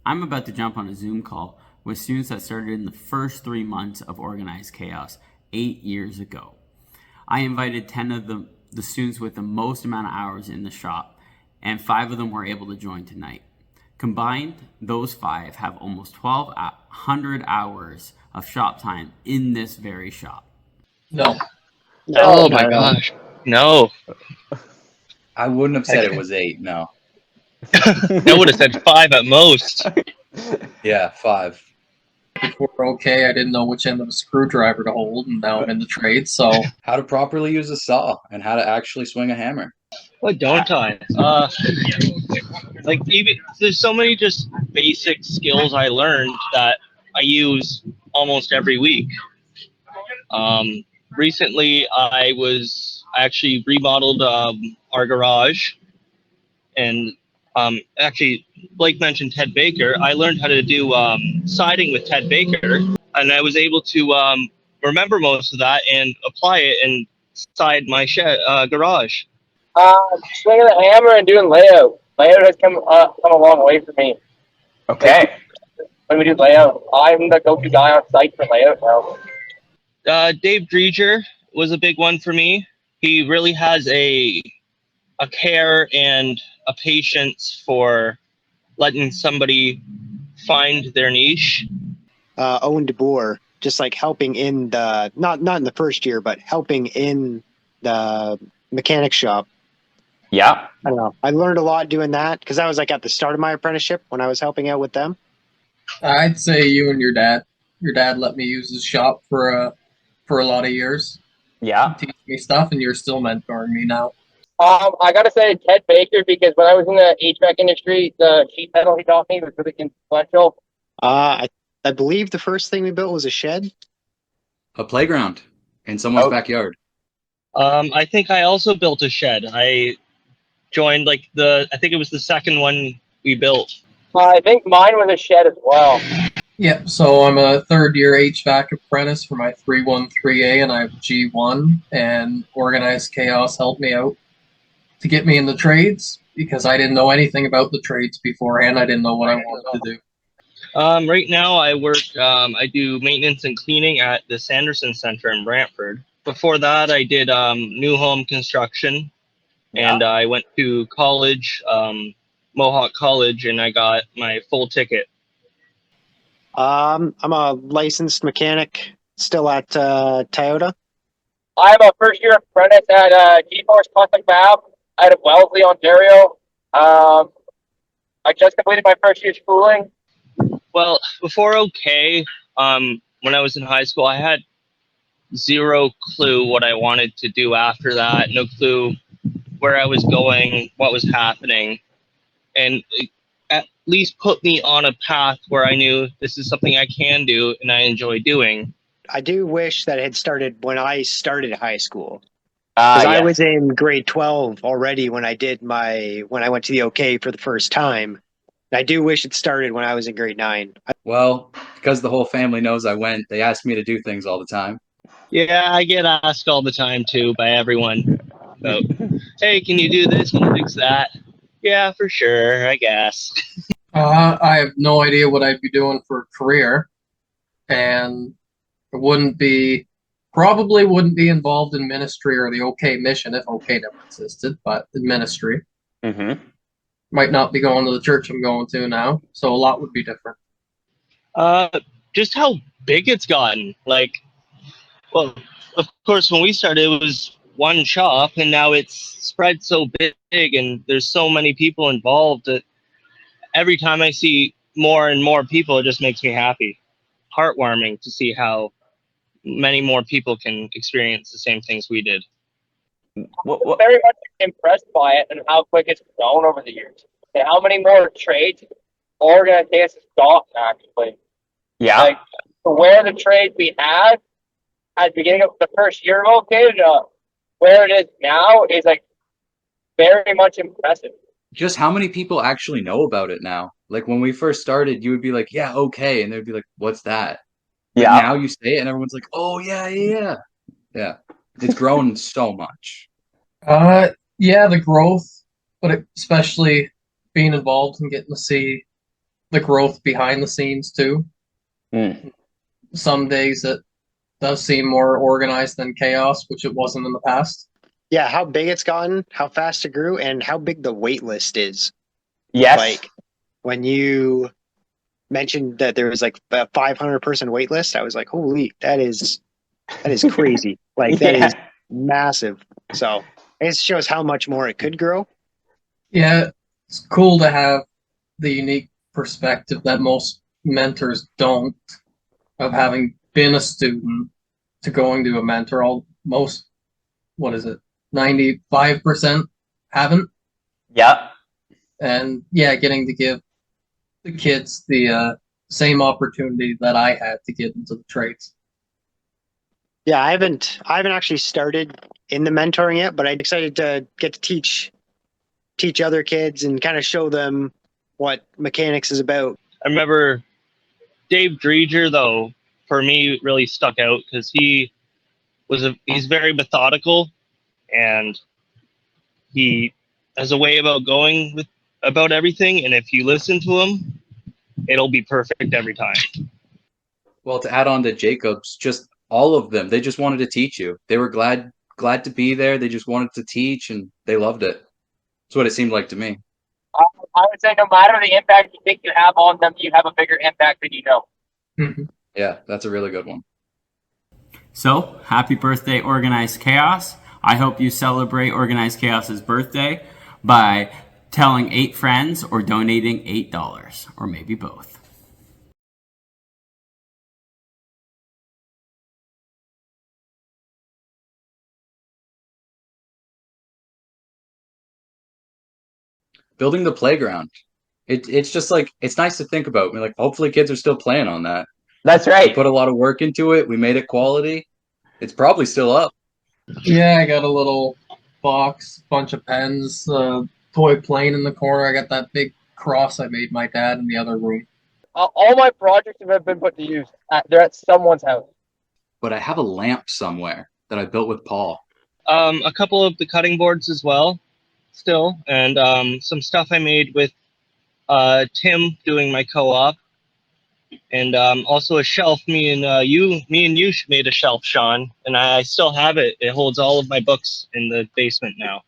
I'm about to jump on a Zoom call with students that started in the first 3 months of Organized Chaos 8 years ago. I invited 10 of the students with the most amount of hours in the shop, and 5 of them were able to join tonight. Combined, those 5 have almost 1,200 hours of shop time in this very shop. No. Oh my gosh. No. I wouldn't have said it was 8, no. I would have said 5 at most. Yeah, 5. Before OK, I didn't know which end of a screwdriver to hold, and now I'm in the trade, so... How to properly use a saw and how to actually swing a hammer. What don't I? Like, even there's so many just basic skills I learned that I use almost every week. Recently, I actually remodeled our garage, and actually, Blake mentioned Ted Baker. I learned how to do siding with Ted Baker, and I was able to remember most of that and apply it inside my garage. Swinging the hammer and doing layout. Layout has come a long way for me. Okay. When we do layout, I'm the go-to guy on site for layout now. Dave Dreger was a big one for me. He really has a care and a patience for letting somebody find their niche. Owen DeBoer, just like helping in the not in the first year, but helping in the mechanic shop. Yeah. I don't know. I learned a lot doing that because I was like at the start of my apprenticeship when I was helping out with them. I'd say you and your dad. Your dad let me use his shop for a lot of years. Yeah. Teach me stuff, and you're still mentoring me now. I gotta say Ted Baker, because when I was in the HVAC industry, the sheet metal he taught me was really influential. I believe the first thing we built was a shed. A playground in someone's backyard. I think I also built a shed. I joined I think it was the second one we built. I think mine was a shed as well. Yep, so I'm a third-year HVAC apprentice for my 313A, and I have G1, and Organized Chaos helped me out to get me in the trades, because I didn't know anything about the trades beforehand. I didn't know what I wanted to do. Right now I work, I do maintenance and cleaning at the Sanderson Center in Brantford. Before that, I did new home construction, and I went to college, Mohawk College, and I got my full ticket. I'm a licensed mechanic still at Toyota. I'm a first-year apprentice at G-Force Classic Fab out of Wellesley, Ontario. I just completed my first year schooling. Well, before OK, when I was in high school, I had zero clue what I wanted to do after that. No clue where I was going, what was happening. And it at least put me on a path where I knew this is something I can do and I enjoy doing. I do wish that it had started when I started high school. Because I was in grade 12 already when I went to the OK for the first time. I do wish it started when I was in grade 9. Well, because the whole family knows I went, they ask me to do things all the time. Yeah, I get asked all the time too by everyone. So, hey, can you do this? Can you fix that? Yeah, for sure, I guess. I have no idea what I'd be doing for a career, and it probably wouldn't be involved in ministry or the OK mission if OK never existed, but in ministry. Mm-hmm. Might not be going to the church I'm going to now, so a lot would be different. Just how big it's gotten. Well, of course, when we started, it was one shop, and now it's spread so big, and there's so many people involved that every time I see more and more people, it just makes me happy. Heartwarming to see how many more people can experience the same things we did. I'm very much impressed by it and how quick it's grown over the years. And how many more trades Organized Chaos has got, actually. Yeah. Where the trades we had at the beginning of the first year of OK, where it is now is very much impressive. Just how many people actually know about it now? Like when we first started, you would be like, yeah, OK. And they'd be like, what's that? Yeah. But now you say it and everyone's like, oh, yeah. Yeah. It's grown so much. Yeah, the growth, but especially being involved and getting to see the growth behind the scenes too. Mm. Some days it does seem more organized than chaos, which it wasn't in the past. Yeah, how big it's gotten, how fast it grew, and how big the wait list is. Yes. Like when you mentioned that there was like a 500 person wait list, I was like, holy, that is crazy. Like that Yeah. is massive. So it shows how much more it could grow. Yeah, it's cool to have the unique perspective that most mentors don't, of having been a student to going to a mentor. Most, what is it, 95% haven't. Yeah. And yeah, getting to give the kids the same opportunity that I had to get into the trades. Yeah, I haven't actually started in the mentoring yet, but I'm excited to get to teach other kids and kind of show them what mechanics is about. I remember Dave Dreger, though, for me, really stuck out because he's very methodical, and he has a way about going with about everything. And if you listen to him, it'll be perfect every time. Well, to add on to Jacob's, just all of them, they just wanted to teach you. They were glad to be there. They just wanted to teach, and they loved it. That's what it seemed like to me. I would say no matter the impact you think you have on them, you have a bigger impact than you know. Mm-hmm. Yeah, that's a really good one. So, happy birthday, Organized Chaos. I hope you celebrate Organized Chaos's birthday by telling 8 friends or donating $8, or maybe both. Building the playground. It's just like, it's nice to think about. Like, hopefully kids are still playing on that. That's We right. put a lot of work into it. We made it quality. It's probably still up. Yeah, I got a little box, bunch of pens, toy plane in the corner. I got that big cross I made my dad in the other room. All my projects have been put to use. They're at someone's house. But I have a lamp somewhere that I built with Paul. A couple of the cutting boards as well, still, and some stuff I made with Tim doing my co-op, and also a shelf. Me and you made a shelf, Sean, and I still have it. It holds all of my books in the basement now.